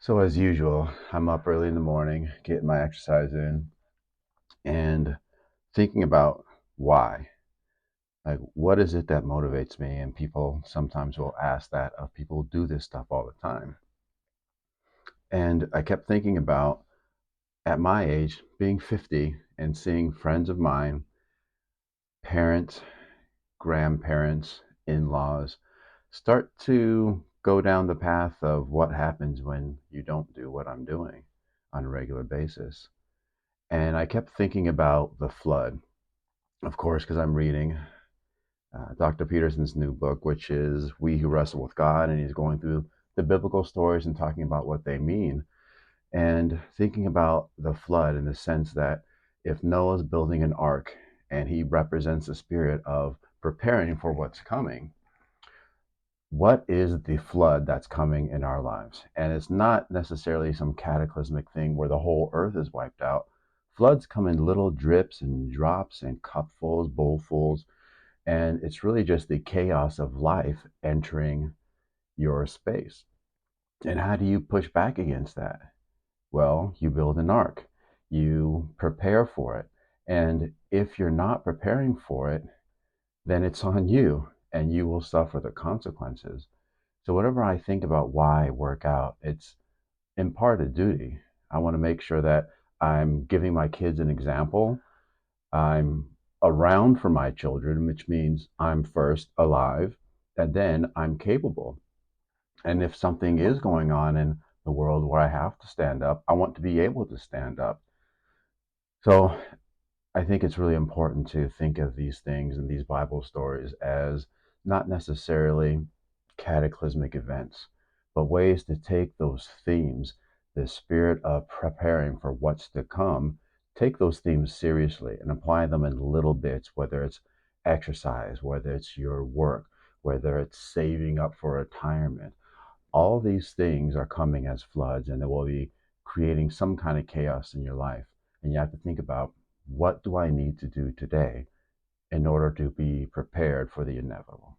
So as usual, I'm up early in the morning, getting my exercise in, and thinking about why. Like, what is it that motivates me? And people sometimes will ask that of people who do this stuff all the time. And I kept thinking about at my age, being 50 and seeing friends of mine, parents, grandparents, in-laws, start to go down the path of what happens when you don't do what I'm doing on a regular basis. And I kept thinking about the flood, of course, because I'm reading Dr. Peterson's new book, which is We Who Wrestle with God. And he's going through the biblical stories and talking about what they mean. And thinking about the flood in the sense that if Noah's building an ark and he represents the spirit of preparing for what's coming, what is the flood that's coming in our lives? And it's not necessarily some cataclysmic thing where the whole earth is wiped out. Floods come in little drips and drops and cupfuls, bowlfuls, and it's really just the chaos of life entering your space. And how do you push back against that? Well, you build an ark, you prepare for it. And if you're not preparing for it, then it's on you and you will suffer the consequences. So whatever I think about why I work out, it's in part a duty. I want to make sure that I'm giving my kids an example. I'm around for my children, which means I'm first alive and then I'm capable. And if something is going on in the world where I have to stand up, I want to be able to stand up. So I think it's really important to think of these things and these Bible stories as not necessarily cataclysmic events, but ways to take those themes, the spirit of preparing for what's to come, take those themes seriously and apply them in little bits, whether it's exercise, whether it's your work, whether it's saving up for retirement. All these things are coming as floods and they will be creating some kind of chaos in your life. And you have to think about, what do I need to do today in order to be prepared for the inevitable?